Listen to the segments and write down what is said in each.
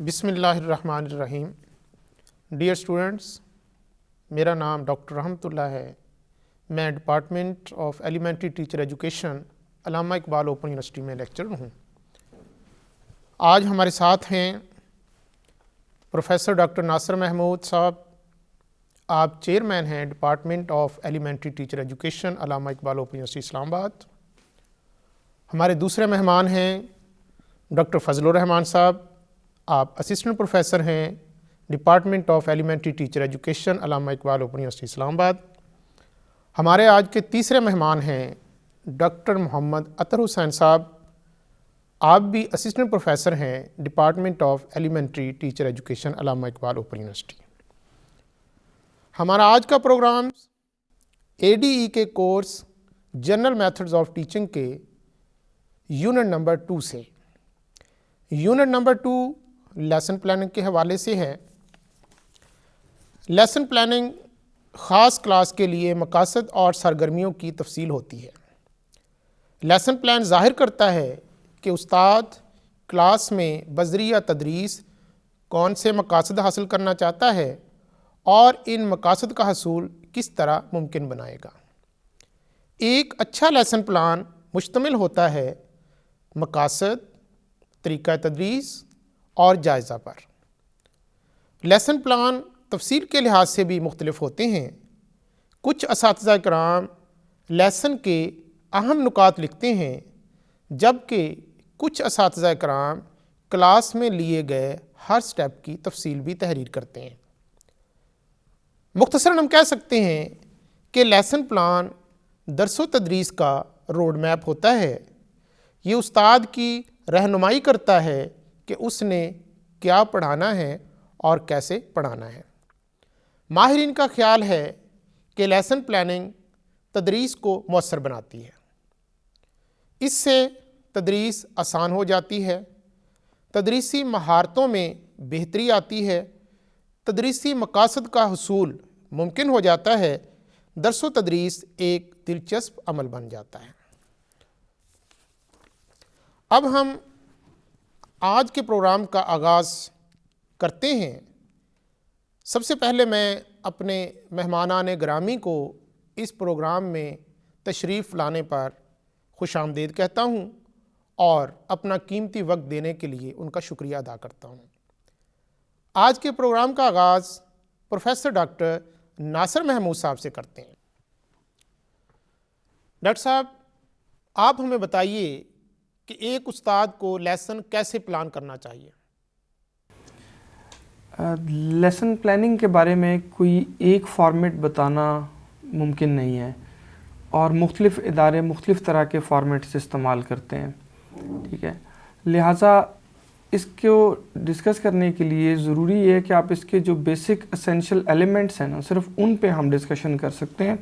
بسم اللہ الرحمن الرحیم۔ ڈیئر اسٹوڈنٹس، میرا نام ڈاکٹر رحمت اللہ ہے۔ میں department of elementary teacher education Allama Iqbal open university میں لیکچرر ہوں۔ آج ہمارے ساتھ ہیں پروفیسر ڈاکٹر ناصر محمود صاحب۔ آپ چیئرمین ہیں department of elementary teacher education Allama Iqbal open university اسلام آباد۔ ہمارے دوسرے مہمان ہیں ڈاکٹر فضل الرحمان صاحب۔ آپ اسسٹنٹ پروفیسر ہیں department of elementary teacher education Allama Iqbal open university اسلام آباد۔ ہمارے آج کے تیسرے مہمان ہیں ڈاکٹر محمد اطہر حسین صاحب۔ آپ بھی اسسٹنٹ پروفیسر ہیں department of elementary teacher education Allama Iqbal open university. ہمارا آج کا پروگرام ADE کے course general methods of teaching کے یونٹ نمبر 2 سے یونٹ نمبر 2 لیسن پلاننگ کے حوالے سے ہے۔ لیسن پلاننگ خاص کلاس کے لیے مقاصد اور سرگرمیوں کی تفصیل ہوتی ہے۔ لیسن پلان ظاہر کرتا ہے کہ استاد کلاس میں بذریعہ تدریس کون سے مقاصد حاصل کرنا چاہتا ہے اور ان مقاصد کا حصول کس طرح ممکن بنائے گا۔ ایک اچھا لیسن پلان مشتمل ہوتا ہے مقاصد، طریقہ تدریس اور جائزہ پر۔ لیسن پلان تفصیل کے لحاظ سے بھی مختلف ہوتے ہیں۔ کچھ اساتذہ کرام لیسن کے اہم نکات لکھتے ہیں، جبکہ کچھ اساتذہ کرام کلاس میں لیے گئے ہر سٹیپ کی تفصیل بھی تحریر کرتے ہیں۔ مختصراً ہم کہہ سکتے ہیں کہ لیسن پلان درس و تدریس کا روڈ میپ ہوتا ہے۔ یہ استاد کی رہنمائی کرتا ہے کہ اس نے کیا پڑھانا ہے اور کیسے پڑھانا ہے۔ ماہرین کا خیال ہے کہ لیسن پلاننگ تدریس کو مؤثر بناتی ہے۔ اس سے تدریس آسان ہو جاتی ہے، تدریسی مہارتوں میں بہتری آتی ہے، تدریسی مقاصد کا حصول ممکن ہو جاتا ہے، درس و تدریس ایک دلچسپ عمل بن جاتا ہے۔ اب ہم آج کے پروگرام کا آغاز کرتے ہیں۔ سب سے پہلے میں اپنے مہمانان گرامی کو اس پروگرام میں تشریف لانے پر خوش آمدید کہتا ہوں اور اپنا قیمتی وقت دینے کے لیے ان کا شکریہ ادا کرتا ہوں۔ آج کے پروگرام کا آغاز پروفیسر ڈاکٹر ناصر محمود صاحب سے کرتے ہیں۔ ڈاکٹر صاحب، آپ ہمیں بتائیے کہ ایک استاد کو لیسن کیسے پلان کرنا چاہیے؟ لیسن پلاننگ کے بارے میں کوئی ایک فارمیٹ بتانا ممکن نہیں ہے، اور مختلف ادارے مختلف طرح کے فارمیٹس استعمال کرتے ہیں، ٹھیک ہے۔ لہٰذا اس کو ڈسکس کرنے کے لیے ضروری ہے کہ آپ اس کے جو بیسک اسینشل ایلیمنٹس ہیں نا، صرف ان پہ ہم ڈسکشن کر سکتے ہیں۔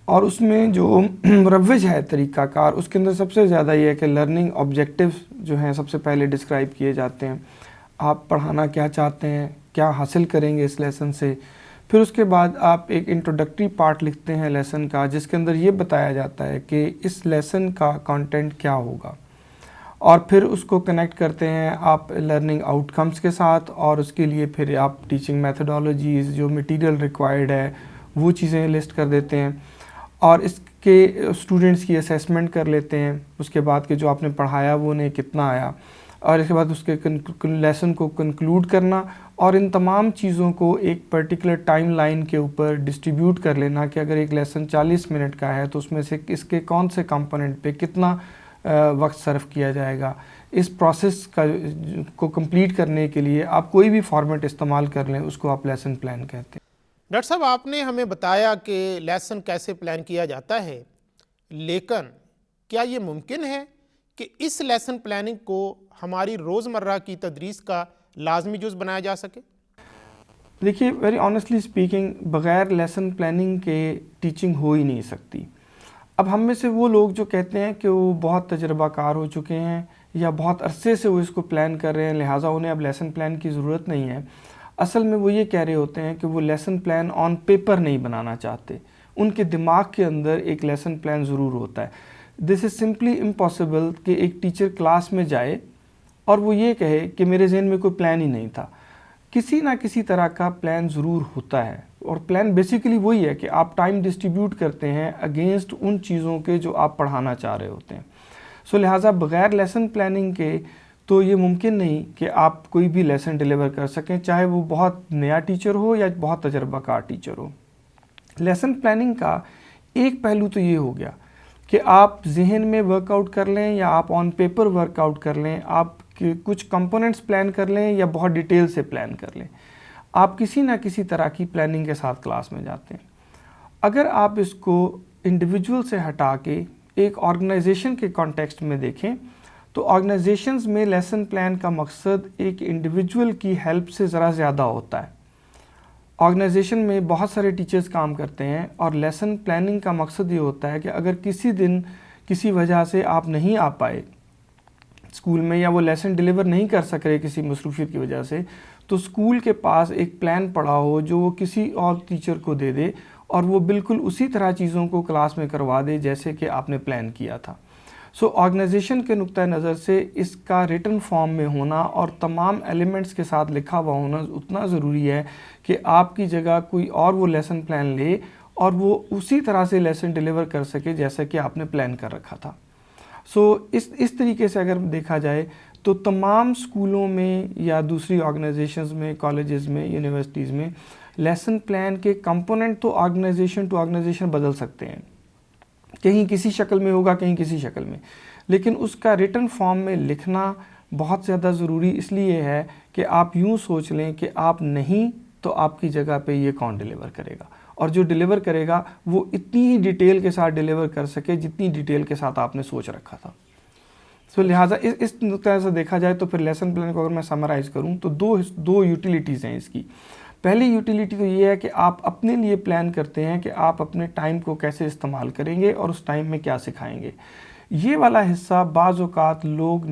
اور اس میں جو مروج ہے طریقہ کار، اس کے اندر سب سے زیادہ یہ ہے کہ لرننگ آبجیکٹیوز جو ہیں سب سے پہلے ڈسکرائب کیے جاتے ہیں۔ آپ پڑھانا کیا چاہتے ہیں، کیا حاصل کریں گے اس لیسن سے۔ پھر اس کے بعد آپ ایک انٹروڈکٹری پارٹ لکھتے ہیں لیسن کا، جس کے اندر یہ بتایا جاتا ہے کہ اس لیسن کا کانٹینٹ کیا ہوگا، اور پھر اس کو کنیکٹ کرتے ہیں آپ لرننگ آؤٹ کمز کے ساتھ، اور اس کے لیے پھر آپ ٹیچنگ میتھڈالوجیز، جو مٹیریل ریکوائرڈ ہے وہ چیزیں لسٹ کر دیتے ہیں، اور اس کے اسٹوڈنٹس کی اسیسمنٹ کر لیتے ہیں۔ اس کے بعد کہ جو آپ نے پڑھایا وہ انہیں کتنا آیا، اور اس کے بعد اس کے لیسن کو کنکلوڈ کرنا، اور ان تمام چیزوں کو ایک پرٹیکولر ٹائم لائن کے اوپر ڈسٹریبیوٹ کر لینا کہ اگر ایک لیسن 40 منٹ کا ہے تو اس میں سے اس کے کون سے کمپوننٹ پہ کتنا وقت صرف کیا جائے گا۔ اس پروسیس کو کمپلیٹ کرنے کے لیے آپ کوئی بھی فارمیٹ استعمال کر لیں، اس کو آپ لیسن پلان کہتے ہیں۔ ڈاکٹر صاحب، آپ نے ہمیں بتایا کہ لیسن کیسے پلان کیا جاتا ہے، لیکن کیا یہ ممکن ہے کہ اس لیسن پلاننگ کو ہماری روزمرہ کی تدریس کا لازمی جز بنایا جا سکے؟ دیکھیے، ویری آنیسٹلی اسپیکنگ، بغیر لیسن پلاننگ کے ٹیچنگ ہو ہی نہیں سکتی۔ اب ہم میں سے وہ لوگ جو کہتے ہیں کہ وہ بہت تجربہ کار ہو چکے ہیں یا بہت عرصے سے وہ اس کو پلان کر رہے ہیں، لہٰذا انہیں اب لیسن پلان کی ضرورت نہیں ہے، اصل میں وہ یہ کہہ رہے ہوتے ہیں کہ وہ لیسن پلان آن پیپر نہیں بنانا چاہتے۔ ان کے دماغ کے اندر ایک لیسن پلان ضرور ہوتا ہے۔ دس از سمپلی امپاسبل کہ ایک ٹیچر کلاس میں جائے اور وہ یہ کہے کہ میرے ذہن میں کوئی پلان ہی نہیں تھا. کسی نہ کسی طرح کا پلان ضرور ہوتا ہے, اور پلان بیسیکلی وہی ہے کہ آپ ٹائم ڈسٹریبیوٹ کرتے ہیں اگینسٹ ان چیزوں کے جو آپ پڑھانا چاہ رہے ہوتے ہیں. سو لہٰذا بغیر لیسن پلاننگ کے تو یہ ممکن نہیں کہ آپ کوئی بھی لیسن ڈیلیور کر سکیں, چاہے وہ بہت نیا ٹیچر ہو یا بہت تجربہ کار ٹیچر ہو. لیسن پلاننگ کا ایک پہلو تو یہ ہو گیا کہ آپ ذہن میں ورک آؤٹ کر لیں یا آپ آن پیپر ورک آؤٹ کر لیں, آپ کچھ کمپوننٹس پلان کر لیں یا بہت ڈیٹیل سے پلان کر لیں. آپ کسی نہ کسی طرح کی پلاننگ کے ساتھ کلاس میں جاتے ہیں. اگر آپ اس کو انڈیویجول سے ہٹا کے ایک آرگنائزیشن کے کانٹیکسٹ میں دیکھیں تو آرگنائزیشنز میں لیسن پلان کا مقصد ایک انڈیویجول کی ہیلپ سے ذرا زیادہ ہوتا ہے. آرگنائزیشن میں بہت سارے ٹیچرز کام کرتے ہیں اور لیسن پلاننگ کا مقصد یہ ہوتا ہے کہ اگر کسی دن کسی وجہ سے آپ نہیں آ پائے اسکول میں یا وہ لیسن ڈیلیور نہیں کر سک رہے کسی مصروفیت کی وجہ سے, تو اسکول کے پاس ایک پلان پڑا ہو جو وہ کسی اور ٹیچر کو دے دے اور وہ بالکل اسی طرح چیزوں کو کلاس میں کروا دے جیسے کہ آپ نے پلان کیا تھا. سو آرگنائزیشن کے نقطہ نظر سے اس کا ریٹن فارم میں ہونا اور تمام ایلیمنٹس کے ساتھ لکھا ہوا ہونا اتنا ضروری ہے کہ آپ کی جگہ کوئی اور وہ لیسن پلان لے اور وہ اسی طرح سے لیسن ڈیلیور کر سکے جیسا کہ آپ نے پلان کر رکھا تھا. سو اس طریقے سے اگر دیکھا جائے تو تمام اسکولوں میں یا دوسری آرگنائزیشنز میں, کالجز میں, یونیورسٹیز میں لیسن پلان کے کمپوننٹ تو آرگنائزیشن ٹو آرگنائزیشن بدل سکتے ہیں, کہیں کسی شکل میں ہوگا کہیں کسی شکل میں, لیکن اس کا ریٹن فارم میں لکھنا بہت زیادہ ضروری اس لیے ہے کہ آپ یوں سوچ لیں کہ آپ نہیں تو آپ کی جگہ پہ یہ کون ڈیلیور کرے گا, اور جو ڈیلیور کرے گا وہ اتنی ہی ڈیٹیل کے ساتھ ڈیلیور کر سکے جتنی ڈیٹیل کے ساتھ آپ نے سوچ رکھا تھا. سو لہٰذا اس نقطہ سے دیکھا جائے تو پھر لیسن پلان کو اگر میں سمرائز کروں تو دو یوٹیلیٹیز ہیں اس کی. پہلی یوٹیلیٹی تو یہ ہے کہ آپ اپنے لیے پلان کرتے ہیں کہ آپ اپنے ٹائم کو کیسے استعمال کریں گے اور اس ٹائم میں کیا سکھائیں گے. یہ والا حصہ بعض اوقات لوگ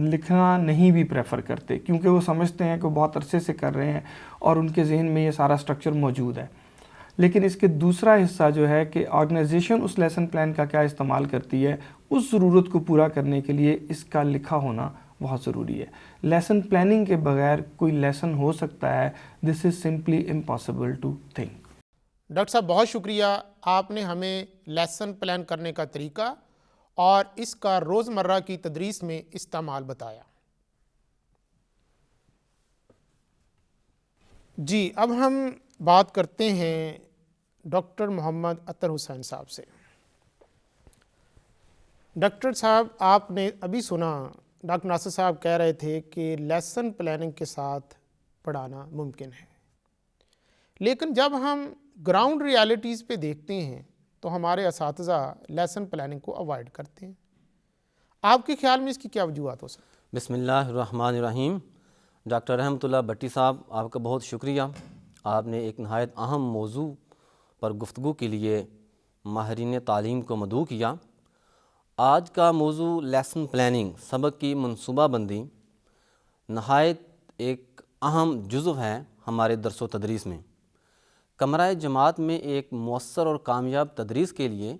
لکھنا نہیں بھی پریفر کرتے کیونکہ وہ سمجھتے ہیں کہ وہ بہت عرصے سے کر رہے ہیں اور ان کے ذہن میں یہ سارا سٹرکچر موجود ہے. لیکن اس کے دوسرا حصہ جو ہے کہ آرگنائزیشن اس لیسن پلان کا کیا استعمال کرتی ہے, اس ضرورت کو پورا کرنے کے لیے اس کا لکھا ہونا بہت ضروری ہے. لیسن پلاننگ کے بغیر کوئی لیسن ہو سکتا ہے, this is simply impossible to think. Doctor صاحب بہت شکریہ, آپ نے ہمیں لیسن پلان کرنے کا طریقہ اور اس کا روزمرہ کی تدریس میں استعمال بتایا. جی اب ہم بات کرتے ہیں ڈاکٹر محمد اطہر حسین صاحب سے. ڈاکٹر صاحب آپ نے ابھی سنا ڈاکٹر ناصر صاحب کہہ رہے تھے کہ لیسن پلاننگ کے ساتھ پڑھانا ممکن ہے, لیکن جب ہم گراؤنڈ ریالٹیز پہ دیکھتے ہیں تو ہمارے اساتذہ لیسن پلاننگ کو اوائڈ کرتے ہیں. آپ کے خیال میں اس کی کیا وجوہات ہو سکتی ہیں؟ بسم اللہ الرحمن الرحیم. ڈاکٹر رحمت اللہ بٹی صاحب آپ کا بہت شکریہ. آپ نے ایک نہایت اہم موضوع پر گفتگو کے لیے ماہرین تعلیم کو مدعو کیا. آج کا موضوع لیسن پلاننگ, سبق کی منصوبہ بندی, نہایت ایک اہم جزو ہے ہمارے درس و تدریس میں. کمرہ جماعت میں ایک مؤثر اور کامیاب تدریس کے لیے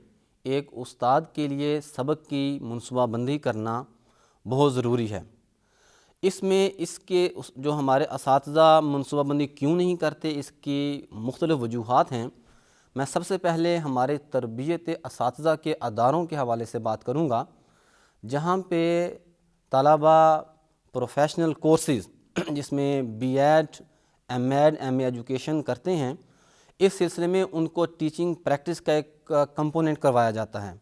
ایک استاد کے لیے سبق کی منصوبہ بندی کرنا بہت ضروری ہے. اس میں اس کے جو ہمارے اساتذہ منصوبہ بندی کیوں نہیں کرتے, اس کی مختلف وجوہات ہیں. میں سب سے پہلے ہمارے تربیت اساتذہ کے اداروں کے حوالے سے بات کروں گا جہاں پہ طلبہ پروفیشنل کورسز جس میں B Ed, M Ed, M A education کرتے ہیں, اس سلسلے میں ان کو ٹیچنگ پریکٹس کا ایک کمپوننٹ کروایا جاتا ہے.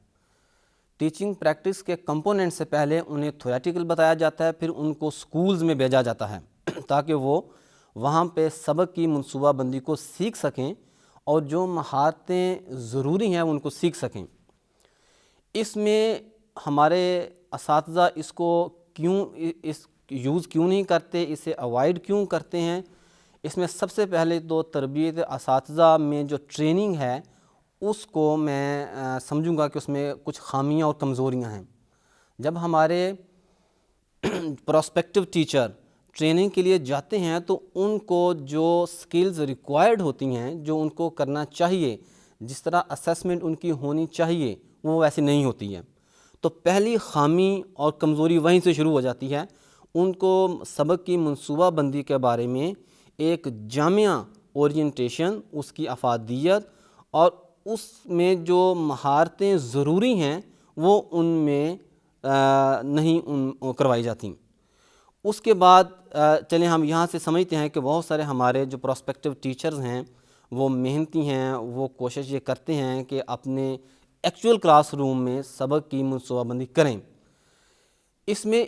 ٹیچنگ پریکٹس کے کمپوننٹ سے پہلے انہیں تھیوریٹیکل بتایا جاتا ہے, پھر ان کو سکولز میں بھیجا جاتا ہے تاکہ وہ وہاں پہ سبق کی منصوبہ بندی کو سیکھ سکیں اور جو مہارتیں ضروری ہیں ان کو سیکھ سکیں. اس میں ہمارے اساتذہ اس کو یوز کیوں نہیں کرتے, اسے اوائڈ کیوں کرتے ہیں؟ اس میں سب سے پہلے تو تربیت اساتذہ میں جو ٹریننگ ہے اس کو میں سمجھوں گا کہ اس میں کچھ خامیاں اور کمزوریاں ہیں. جب ہمارے پراسپیکٹو ٹیچر ٹریننگ کے لیے جاتے ہیں تو ان کو جو سکلز ریکوائرڈ ہوتی ہیں, جو ان کو کرنا چاہیے, جس طرح اسیسمنٹ ان کی ہونی چاہیے وہ ویسی نہیں ہوتی ہے. تو پہلی خامی اور کمزوری وہیں سے شروع ہو جاتی ہے. ان کو سبق کی منصوبہ بندی کے بارے میں ایک جامع اورینٹیشن، اس کی افادیت اور اس میں جو مہارتیں ضروری ہیں وہ ان میں نہیں کروائی جاتی۔ اس کے بعد چلیں ہم یہاں سے سمجھتے ہیں کہ بہت سارے ہمارے جو پراسپیکٹیو ٹیچرز ہیں وہ محنتی ہیں، وہ کوشش یہ کرتے ہیں کہ اپنے ایکچول کلاس روم میں سبق کی منصوبہ بندی کریں۔ اس میں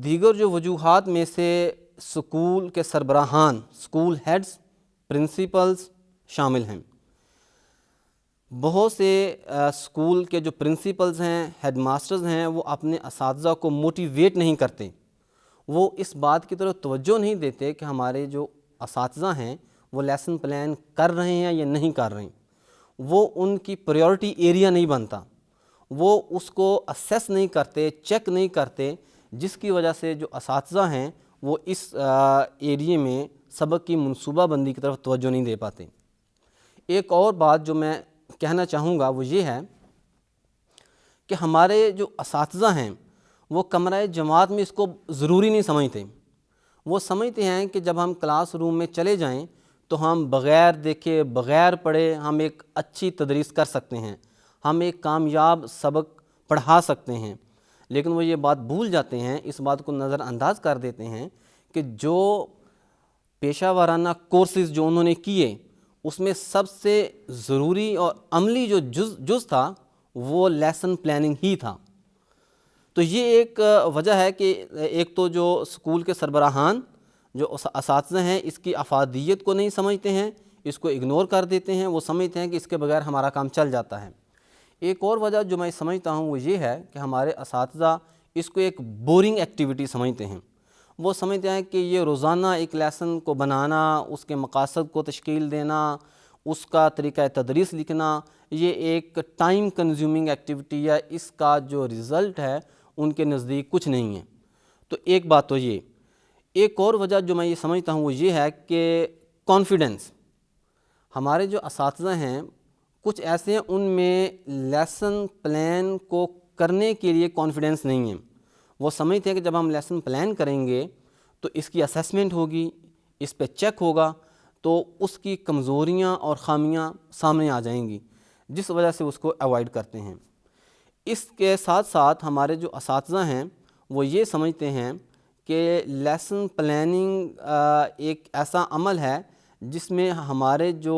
دیگر جو وجوہات میں سے اسکول کے سربراہان، اسکول ہیڈز، پرنسپلز شامل ہیں۔ بہت سے اسکول کے جو پرنسپلز ہیں، ہیڈ ماسٹرز ہیں، وہ اپنے اساتذہ کو موٹیویٹ نہیں کرتے، وہ اس بات کی طرف توجہ نہیں دیتے کہ ہمارے جو اساتذہ ہیں وہ لیسن پلان کر رہے ہیں یا نہیں کر رہے ہیں۔ وہ ان کی پریورٹی ایریا نہیں بنتا، وہ اس کو اسیس نہیں کرتے، چیک نہیں کرتے، جس کی وجہ سے جو اساتذہ ہیں وہ اس ایریے میں سبق کی منصوبہ بندی کی طرف توجہ نہیں دے پاتے۔ ایک اور بات جو میں کہنا چاہوں گا وہ یہ ہے کہ ہمارے جو اساتذہ ہیں وہ کمرہ جماعت میں اس کو ضروری نہیں سمجھتے۔ وہ سمجھتے ہیں کہ جب ہم کلاس روم میں چلے جائیں تو ہم بغیر دیکھے، بغیر پڑھے ہم ایک اچھی تدریس کر سکتے ہیں، ہم ایک کامیاب سبق پڑھا سکتے ہیں۔ لیکن وہ یہ بات بھول جاتے ہیں، اس بات کو نظر انداز کر دیتے ہیں کہ جو پیشہ ورانہ کورسز جو انہوں نے کیے اس میں سب سے ضروری اور عملی جو جز تھا وہ لیسن پلاننگ ہی تھا۔ تو یہ ایک وجہ ہے کہ ایک تو جو اسکول کے سربراہان جو اساتذہ ہیں اس کی افادیت کو نہیں سمجھتے ہیں، اس کو اگنور کر دیتے ہیں، وہ سمجھتے ہیں کہ اس کے بغیر ہمارا کام چل جاتا ہے۔ ایک اور وجہ جو میں سمجھتا ہوں وہ یہ ہے کہ ہمارے اساتذہ اس کو ایک بورنگ ایکٹیویٹی سمجھتے ہیں۔ وہ سمجھتے ہیں کہ یہ روزانہ ایک لیسن کو بنانا، اس کے مقاصد کو تشکیل دینا، اس کا طریقہ تدریس لکھنا، یہ ایک ٹائم کنزیومنگ ایکٹیویٹی ہے، اس کا جو رزلٹ ہے ان کے نزدیک کچھ نہیں ہے۔ تو ایک بات تو یہ۔ ایک اور وجہ جو میں یہ سمجھتا ہوں وہ یہ ہے کہ کانفیڈنس۔ ہمارے جو اساتذہ ہیں کچھ ایسے ہیں ان میں لیسن پلان کو کرنے کے لیے کانفیڈنس نہیں ہے۔ وہ سمجھتے ہیں کہ جب ہم لیسن پلان کریں گے تو اس کی اسیسمنٹ ہوگی، اس پہ چیک ہوگا تو اس کی کمزوریاں اور خامیاں سامنے آ جائیں گی، جس وجہ سے اس کو اوائڈ کرتے ہیں۔ اس کے ساتھ ساتھ ہمارے جو اساتذہ ہیں وہ یہ سمجھتے ہیں کہ لیسن پلاننگ ایک ایسا عمل ہے جس میں ہمارے جو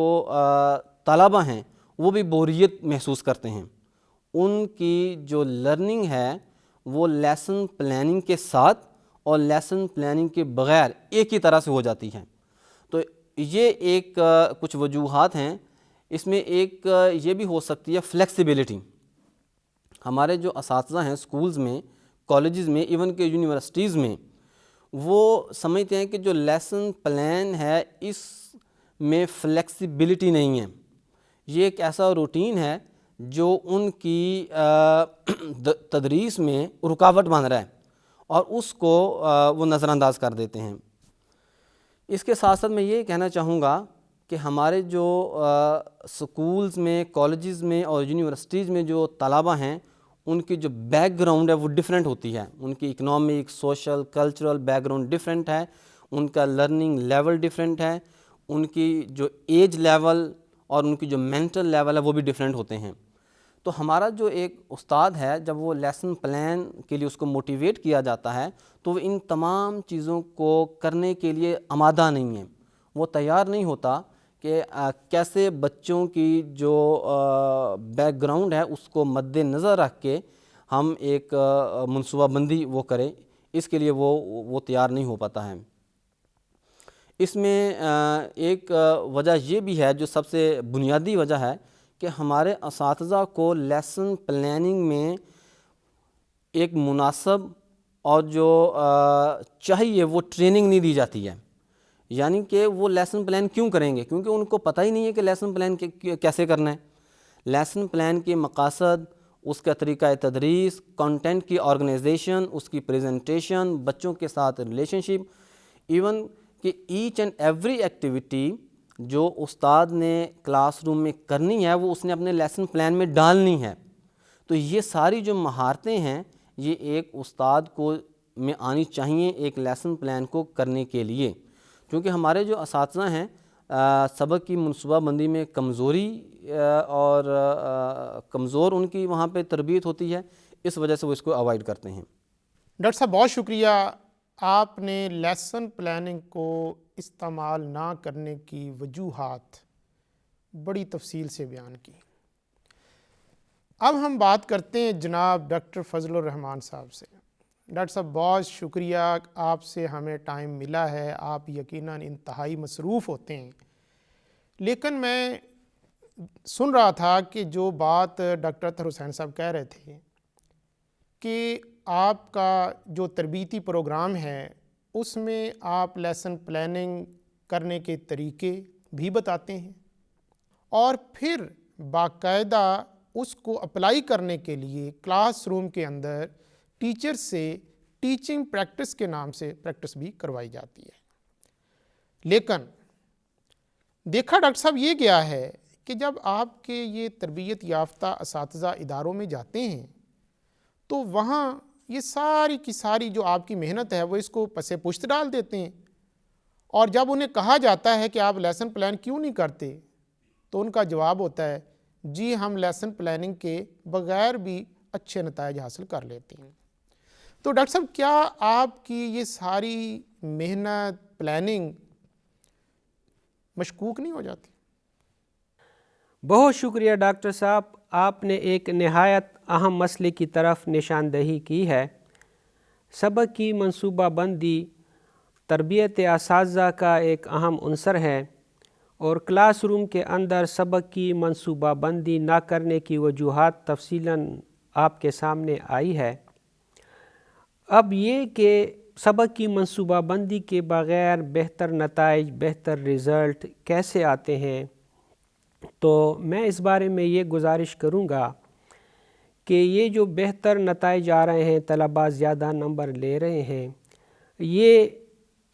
طلبہ ہیں وہ بھی بوریت محسوس کرتے ہیں۔ ان کی جو لرننگ ہے وہ لیسن پلاننگ کے ساتھ اور لیسن پلاننگ کے بغیر ایک ہی طرح سے ہو جاتی ہے۔ تو یہ ایک کچھ وجوہات ہیں۔ اس میں ایک یہ بھی ہو سکتی ہے فلیکسیبلٹی۔ ہمارے جو اساتذہ ہیں اسکولز میں، کالجز میں، ایون کہ یونیورسٹیز میں، وہ سمجھتے ہیں کہ جو لیسن پلان ہے اس میں فلیکسیبلٹی نہیں ہے۔ یہ ایک ایسا روٹین ہے جو ان کی تدریس میں رکاوٹ بن رہا ہے اور اس کو وہ نظر انداز کر دیتے ہیں۔ اس کے ساتھ ساتھ میں یہ کہنا چاہوں گا کہ ہمارے جو سکولز میں، کالجز میں اور یونیورسٹیز میں جو طلبہ ہیں ان کی جو بیک گراؤنڈ ہے وہ ڈیفرنٹ ہوتی ہے۔ ان کی economic, social, cultural back ground different ہے، ان کا لرننگ لیول ڈیفرنٹ ہے، ان کی جو ایج لیول اور ان کی جو مینٹل لیول ہے وہ بھی ڈیفرنٹ ہوتے ہیں۔ تو ہمارا جو ایک استاد ہے جب وہ لیسن پلان کے لیے اس کو موٹیویٹ کیا جاتا ہے تو وہ ان تمام چیزوں کو کرنے کے لیے آمادہ نہیں ہے، وہ تیار نہیں ہوتا کہ کیسے بچوں کی جو بیک گراؤنڈ ہے اس کو مد نظر رکھ کے ہم ایک منصوبہ بندی وہ کریں، اس کے لیے وہ تیار نہیں ہو پاتا ہے۔ اس میں ایک وجہ یہ بھی ہے جو سب سے بنیادی وجہ ہے کہ ہمارے اساتذہ کو لیسن پلاننگ میں ایک مناسب اور جو چاہیے وہ ٹریننگ نہیں دی جاتی ہے۔ یعنی کہ وہ لیسن پلان کیوں کریں گے؟ کیونکہ ان کو پتہ ہی نہیں ہے کہ لیسن پلان کیسے کرنا ہے۔ لیسن پلان کے مقاصد، اس کا طریقہ تدریس، کنٹینٹ کی آرگنائزیشن، اس کی پریزنٹیشن، بچوں کے ساتھ ریلیشن شپ، ایون کہ ایچ اینڈ ایوری ایکٹیویٹی جو استاد نے کلاس روم میں کرنی ہے وہ اس نے اپنے لیسن پلان میں ڈالنی ہے۔ تو یہ ساری جو مہارتیں ہیں یہ ایک استاد کو میں آنی چاہیے ایک لیسن پلان کو کرنے کے لیے؟ کیونکہ ہمارے جو اساتذہ ہیں سبق کی منصوبہ بندی میں کمزوری اور کمزور ان کی وہاں پہ تربیت ہوتی ہے، اس وجہ سے وہ اس کو اوائڈ کرتے ہیں۔ ڈاکٹر صاحب بہت شکریہ، آپ نے لیسن پلاننگ کو استعمال نہ کرنے کی وجوہات بڑی تفصیل سے بیان کی۔ اب ہم بات کرتے ہیں جناب ڈاکٹر فضل الرحمان صاحب سے۔ ڈاکٹر صاحب بہت شکریہ، آپ سے ہمیں ٹائم ملا ہے، آپ یقیناً انتہائی مصروف ہوتے ہیں، لیکن میں سن رہا تھا کہ جو بات ڈاکٹر اطہر حسین صاحب کہہ رہے تھے کہ آپ کا جو تربیتی پروگرام ہے اس میں آپ لیسن پلاننگ کرنے کے طریقے بھی بتاتے ہیں اور پھر باقاعدہ اس کو اپلائی کرنے کے لیے کلاس روم کے اندر ٹیچر سے ٹیچنگ پریکٹس کے نام سے پریکٹس بھی کروائی جاتی ہے۔ لیکن دیکھا ڈاکٹر صاحب یہ گیا ہے کہ جب آپ کے یہ تربیت یافتہ اساتذہ اداروں میں جاتے ہیں تو وہاں یہ ساری کی ساری جو آپ کی محنت ہے وہ اس کو پس پشت ڈال دیتے ہیں، اور جب انہیں کہا جاتا ہے کہ آپ لیسن پلان کیوں نہیں کرتے تو ان کا جواب ہوتا ہے جی ہم لیسن پلاننگ کے بغیر بھی اچھے نتائج حاصل کر لیتے ہیں۔ تو ڈاکٹر صاحب کیا آپ کی یہ ساری محنت پلاننگ مشکوک نہیں ہو جاتی؟ بہت شکریہ ڈاکٹر صاحب، آپ نے ایک نہایت اہم مسئلے کی طرف نشاندہی کی ہے۔ سبق کی منصوبہ بندی تربیت اساتذہ کا ایک اہم عنصر ہے، اور کلاس روم کے اندر سبق کی منصوبہ بندی نہ کرنے کی وجوہات تفصیلاً آپ کے سامنے آئی ہے۔ اب یہ کہ سبق کی منصوبہ بندی کے بغیر بہتر نتائج، بہتر رزلٹ کیسے آتے ہیں، تو میں اس بارے میں یہ گزارش کروں گا کہ یہ جو بہتر نتائج آ رہے ہیں، طلباء زیادہ نمبر لے رہے ہیں، یہ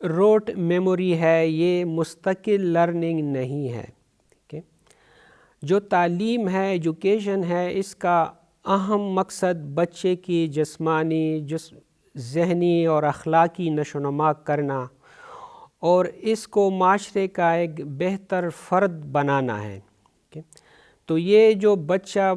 روٹ میموری ہے، یہ مستقل لرننگ نہیں ہے۔ ٹھیک ہے، جو تعلیم ہے، ایجوکیشن ہے، اس کا اہم مقصد بچے کی جسمانی، ذہنی اور اخلاقی نشو و نما کرنا اور اس کو معاشرے کا ایک بہتر فرد بنانا ہے۔ تو یہ جو بچہ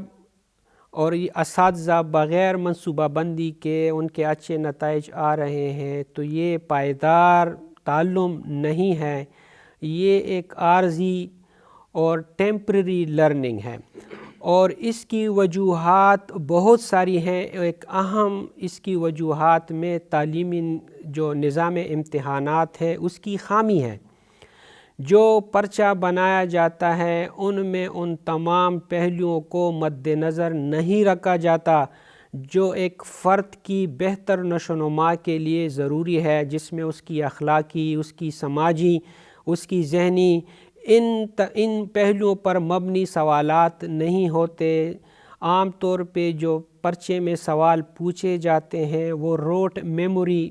اور یہ اساتذہ بغیر منصوبہ بندی کے ان کے اچھے نتائج آ رہے ہیں، تو یہ پائیدار تعلم نہیں ہے، یہ ایک عارضی اور ٹیمپرری لرننگ ہے، اور اس کی وجوہات بہت ساری ہیں۔ ایک اہم اس کی وجوہات میں تعلیمی جو نظام امتحانات ہے اس کی خامی ہے۔ جو پرچہ بنایا جاتا ہے ان میں ان تمام پہلوؤں کو مد نظر نہیں رکھا جاتا جو ایک فرد کی بہتر نشو و نما کے لیے ضروری ہے، جس میں اس کی اخلاقی، اس کی سماجی، اس کی ذہنی، ان پہلوؤں پر مبنی سوالات نہیں ہوتے۔ عام طور پہ جو پرچے میں سوال پوچھے جاتے ہیں وہ روٹ میموری،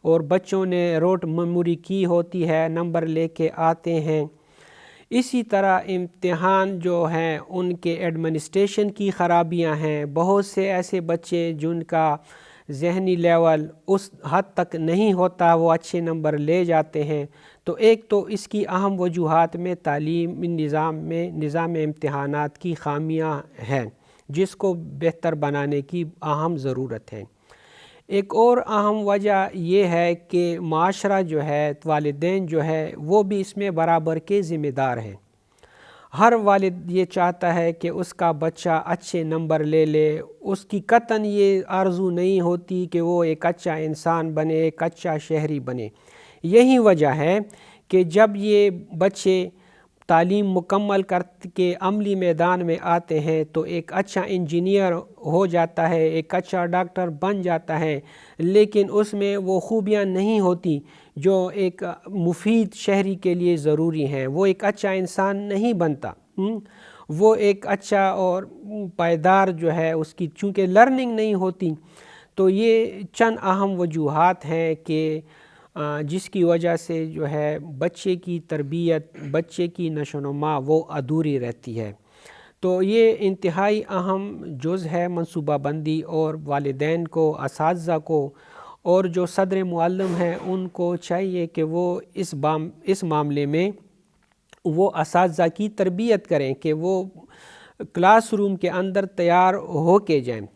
اور بچوں نے روٹ میموری کی ہوتی ہے، نمبر لے کے آتے ہیں۔ اسی طرح امتحان جو ہیں ان کے ایڈمنسٹریشن کی خرابیاں ہیں۔ بہت سے ایسے بچے جن کا ذہنی لیول اس حد تک نہیں ہوتا، وہ اچھے نمبر لے جاتے ہیں۔ تو ایک تو اس کی اہم وجوہات میں تعلیمی نظام امتحانات کی خامیاں ہیں، جس کو بہتر بنانے کی اہم ضرورت ہے۔ ایک اور اہم وجہ یہ ہے کہ معاشرہ جو ہے، والدین جو ہے، وہ بھی اس میں برابر کے ذمہ دار ہیں۔ ہر والد یہ چاہتا ہے کہ اس کا بچہ اچھے نمبر لے لے، اس کی قطعاً یہ آرزو نہیں ہوتی کہ وہ ایک اچھا انسان بنے، ایک اچھا شہری بنے۔ یہی وجہ ہے کہ جب یہ بچے تعلیم مکمل کر کے عملی میدان میں آتے ہیں تو ایک اچھا انجینئر ہو جاتا ہے، ایک اچھا ڈاکٹر بن جاتا ہے، لیکن اس میں وہ خوبیاں نہیں ہوتی جو ایک مفید شہری کے لیے ضروری ہیں۔ وہ ایک اچھا انسان نہیں بنتا، وہ ایک اچھا اور پائیدار جو ہے اس کی چونکہ لرننگ نہیں ہوتی۔ تو یہ چند اہم وجوہات ہیں کہ جس کی وجہ سے جو ہے بچے کی تربیت، بچے کی نشو و نما وہ ادھوری رہتی ہے۔ تو یہ انتہائی اہم جز ہے منصوبہ بندی، اور والدین کو، اساتذہ کو اور جو صدر معلم ہیں ان کو چاہیے کہ وہ اس معاملے میں وہ اساتذہ کی تربیت کریں کہ وہ کلاس روم کے اندر تیار ہو کے جائیں.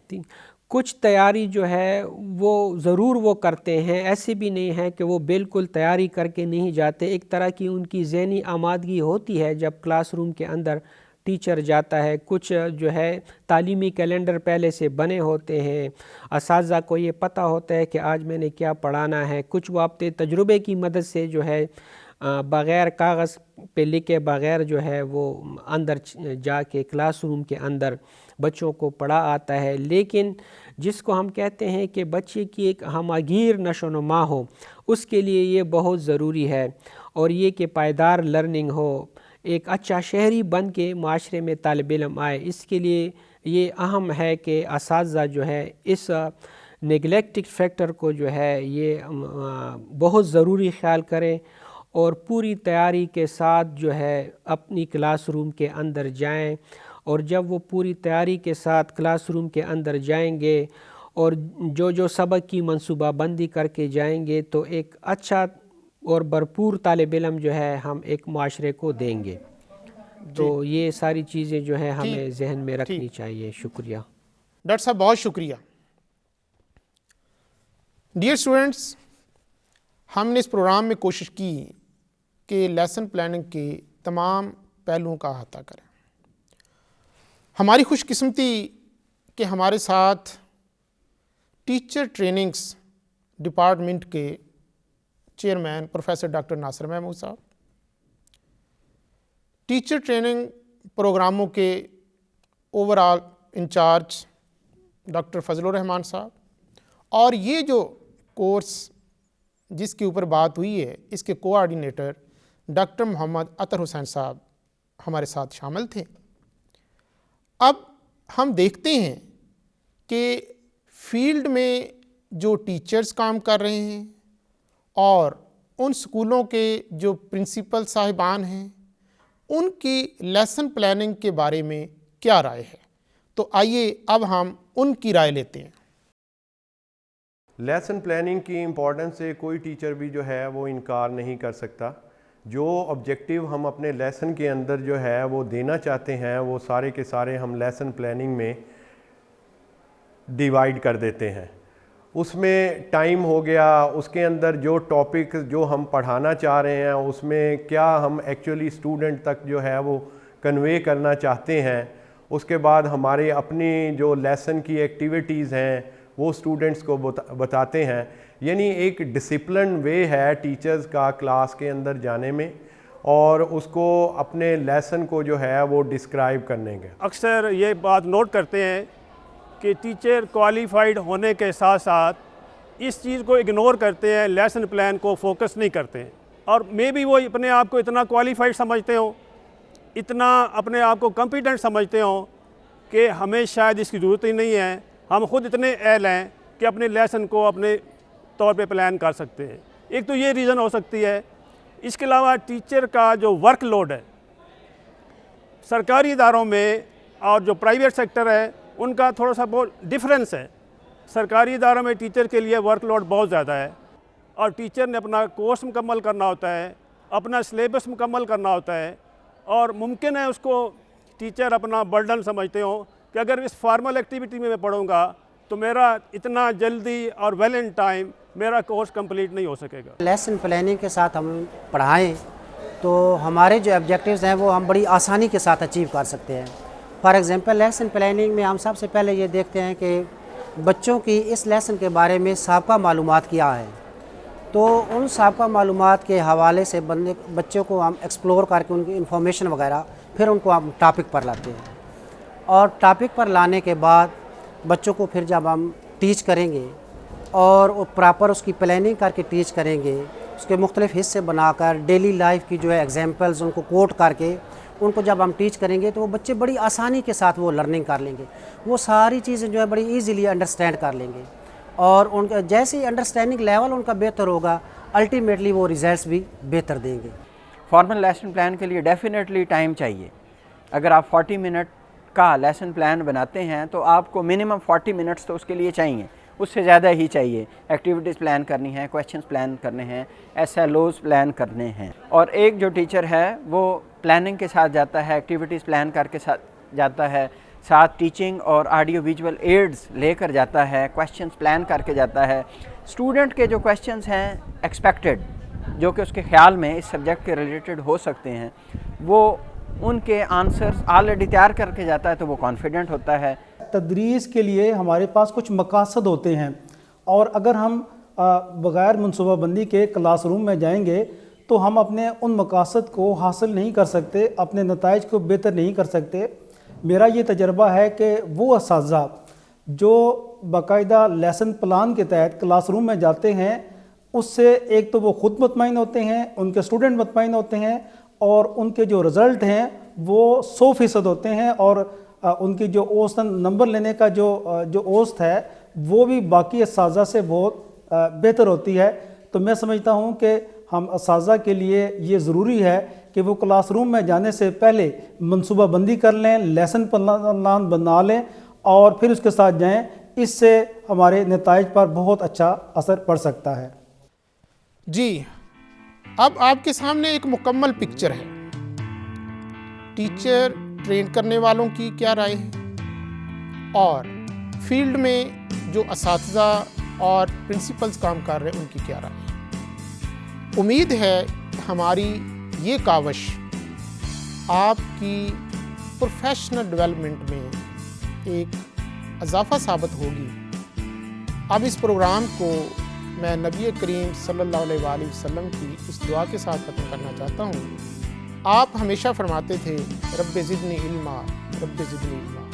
کچھ تیاری جو ہے وہ ضرور وہ کرتے ہیں، ایسے بھی نہیں ہے کہ وہ بالکل تیاری کر کے نہیں جاتے. ایک طرح کی ان کی ذہنی آمادگی ہوتی ہے جب کلاس روم کے اندر ٹیچر جاتا ہے. کچھ جو ہے تعلیمی کیلنڈر پہلے سے بنے ہوتے ہیں، اساتذہ کو یہ پتہ ہوتا ہے کہ آج میں نے کیا پڑھانا ہے. کچھ وہ اپنے تجربے کی مدد سے جو ہے بغیر کاغذ پہ لکھے بغیر جو ہے وہ اندر جا کے کلاس روم کے اندر بچوں کو پڑھا آتا ہے. لیکن جس کو ہم کہتے ہیں کہ بچے کی ایک ہمہ گیر نشو و نما ہو، اس کے لیے یہ بہت ضروری ہے، اور یہ کہ پائیدار لرننگ ہو، ایک اچھا شہری بن کے معاشرے میں طالب علم آئے. اس کے لیے یہ اہم ہے کہ اساتذہ جو ہے اس نگلیکٹڈ فیکٹر کو جو ہے یہ بہت ضروری خیال کریں اور پوری تیاری کے ساتھ جو ہے اپنی کلاس روم کے اندر جائیں. اور جب وہ پوری تیاری کے ساتھ کلاس روم کے اندر جائیں گے اور جو سبق کی منصوبہ بندی کر کے جائیں گے تو ایک اچھا اور بھرپور طالب علم جو ہے ہم ایک معاشرے کو دیں گے. تو یہ ساری چیزیں جو ہے ہمیں ذہن میں رکھنی چاہیے. شکریہ ڈاکٹر صاحب، بہت شکریہ. ڈیئر اسٹوڈنٹس، ہم نے اس پروگرام میں کوشش کی کہ لیسن پلاننگ کے تمام پہلوؤں کا احاطہ کریں. ہماری خوش قسمتی کہ ہمارے ساتھ ٹیچر ٹریننگس ڈپارٹمنٹ کے چیئرمین پروفیسر ڈاکٹر ناصر محمود صاحب، ٹیچر ٹریننگ پروگراموں کے اوور آل انچارج ڈاکٹر فضل الرحمان صاحب، اور یہ جو کورس جس کے اوپر بات ہوئی ہے اس کے کوآرڈینیٹر ڈاکٹر محمد عطر حسین صاحب ہمارے ساتھ شامل تھے. اب ہم دیکھتے ہیں کہ فیلڈ میں جو ٹیچرز کام کر رہے ہیں اور ان سکولوں کے جو پرنسپل صاحبان ہیں ان کی لیسن پلاننگ کے بارے میں کیا رائے ہے. تو آئیے اب ہم ان کی رائے لیتے ہیں. لیسن پلاننگ کی امپورٹنس سے کوئی ٹیچر بھی جو ہے وہ انکار نہیں کر سکتا. جو آبجیکٹیو ہم اپنے لیسن کے اندر جو ہے وہ دینا چاہتے ہیں وہ سارے کے سارے ہم لیسن پلاننگ میں ڈیوائیڈ کر دیتے ہیں. اس میں ٹائم ہو گیا، اس کے اندر جو ٹاپک جو ہم پڑھانا چاہ رہے ہیں اس میں کیا ہم ایکچولی اسٹوڈنٹ تک جو ہے وہ کنوے کرنا چاہتے ہیں. اس کے بعد ہمارے اپنی جو لیسن کی ایکٹیویٹیز ہیں وہ اسٹوڈنٹس کو بتاتے ہیں. یعنی ایک ڈسپلن وے ہے ٹیچرز کا کلاس کے اندر جانے میں اور اس کو اپنے لیسن کو جو ہے وہ ڈسکرائب کرنے کے. اکثر یہ بات نوٹ کرتے ہیں کہ ٹیچر کوالیفائڈ ہونے کے ساتھ ساتھ اس چیز کو اگنور کرتے ہیں، لیسن پلان کو فوکس نہیں کرتے ہیں. اور مے بی وہ اپنے آپ کو اتنا کوالیفائڈ سمجھتے ہوں، اتنا اپنے آپ کو کمپیٹنٹ سمجھتے ہوں کہ ہمیں شاید اس کی ضرورت ہی نہیں ہے، ہم خود اتنے اہل ہیں کہ اپنے لیسن کو اپنے طور پہ پلان کر سکتے ہیں. ایک تو یہ ریزن ہو سکتی ہے. اس کے علاوہ ٹیچر کا جو ورک لوڈ ہے سرکاری اداروں میں اور جو پرائیویٹ سیکٹر ہے ان کا تھوڑا سا بہت ڈفرینس ہے. سرکاری اداروں میں ٹیچر کے لیے ورک لوڈ بہت زیادہ ہے اور ٹیچر نے اپنا کورس مکمل کرنا ہوتا ہے، اپنا سلیبس مکمل کرنا ہوتا ہے، اور ممکن ہے اس کو ٹیچر اپنا برڈن سمجھتے ہوں کہ اگر اس فارمل ایکٹیویٹی میں پڑھوں گا تو میرا اتنا جلدی اور ویل ان ٹائم میرا کورس کمپلیٹ نہیں ہو سکے گا. لیسن پلاننگ کے ساتھ ہم پڑھائیں تو ہمارے جو آبجیکٹیوز ہیں وہ ہم بڑی آسانی کے ساتھ اچیو کر سکتے ہیں. فار ایگزامپل لیسن پلاننگ میں ہم سب سے پہلے یہ دیکھتے ہیں کہ بچوں کی اس لیسن کے بارے میں سابقہ معلومات کیا ہے. تو ان سابقہ معلومات کے حوالے سے بچوں کو ہم ایکسپلور کر کے ان کی انفارمیشن وغیرہ پھر ان کو ہم ٹاپک پر لاتے ہیں. اور ٹاپک پر لانے کے بعد بچوں کو پھر جب ہم ٹیچ کریں گے اور پراپر اس کی پلاننگ کر کے ٹیچ کریں گے، اس کے مختلف حصے بنا کر ڈیلی لائف کی جو ہے ایگزامپلز ان کو کوٹ کر کے ان کو جب ہم ٹیچ کریں گے تو وہ بچے بڑی آسانی کے ساتھ وہ لرننگ کر لیں گے. وہ ساری چیزیں جو ہے بڑی ایزیلی انڈرسٹینڈ کر لیں گے اور ان کا جیسے انڈرسٹینڈنگ لیول ان کا بہتر ہوگا الٹیمیٹلی وہ ریزلٹس بھی بہتر دیں گے. فارمل لیسن پلان کے لیے ڈیفینیٹلی ٹائم چاہیے. اگر آپ 40 منٹ کا لیسن پلان بناتے ہیں تو آپ کو منیمم 40 منٹس تو اس کے لیے چاہیے. اس سے زیادہ ہی چاہیے. ایکٹیویٹیز پلان کرنی ہیں, کویشچنز پلان کرنے ہیں, SLOs پلان کرنے ہیں. اور ایک جو ٹیچر ہے وہ پلاننگ کے ساتھ جاتا ہے, ایکٹیویٹیز پلان کر کے ساتھ جاتا ہے, ساتھ ٹیچنگ اور آڈیو ویژول ایڈز لے کر جاتا ہے, کویشچنز پلان کر کے جاتا ہے. اسٹوڈنٹ کے جو کویشچنز ہیں ایکسپیکٹڈ, جو کہ اس کے خیال میں اس سبجیکٹ کے ریلیٹڈ ہو سکتے ہیں, وہ ان کے آنسرز آلریڈی تیار کر کے جاتا ہے تو وہ کانفیڈنٹ ہوتا ہے. تدریس کے لیے ہمارے پاس کچھ مقاصد ہوتے ہیں, اور اگر ہم بغیر منصوبہ بندی کے کلاس روم میں جائیں گے تو ہم اپنے ان مقاصد کو حاصل نہیں کر سکتے, اپنے نتائج کو بہتر نہیں کر سکتے. میرا یہ تجربہ ہے کہ وہ اساتذہ جو باقاعدہ لیسن پلان کے تحت کلاس روم میں جاتے ہیں, اس سے ایک تو وہ خود مطمئن ہوتے ہیں, ان کے اسٹوڈنٹ مطمئن ہوتے ہیں, اور ان کے جو رزلٹ ہیں وہ 100% ہوتے ہیں, اور ان کی جو اوسطاً نمبر لینے کا جو اوسط ہے وہ بھی باقی اساتذہ سے بہت بہتر ہوتی ہے. تو میں سمجھتا ہوں کہ ہم اساتذہ کے لیے یہ ضروری ہے کہ وہ کلاس روم میں جانے سے پہلے منصوبہ بندی کر لیں, لیسن پلان بنا لیں, اور پھر اس کے ساتھ جائیں. اس سے ہمارے نتائج پر بہت اچھا اثر پڑ سکتا ہے. جی, اب آپ کے سامنے ایک مکمل پکچر ہے. ٹیچر ٹرین کرنے والوں کی کیا رائے ہے, اور فیلڈ میں جو اساتذہ اور پرنسپلز کام کر رہے ہیں ان کی کیا رائے ہے. امید ہے کہ ہماری یہ کاوش آپ کی پروفیشنل ڈیولپمنٹ میں ایک اضافہ ثابت ہوگی. اب اس پروگرام کو میں نبی کریم صلی اللہ علیہ وآلہ وسلم کی اس دعا کے ساتھ ختم کرنا چاہتا ہوں. آپ ہمیشہ فرماتے تھے رب زدنی علما, رب زدنی علما.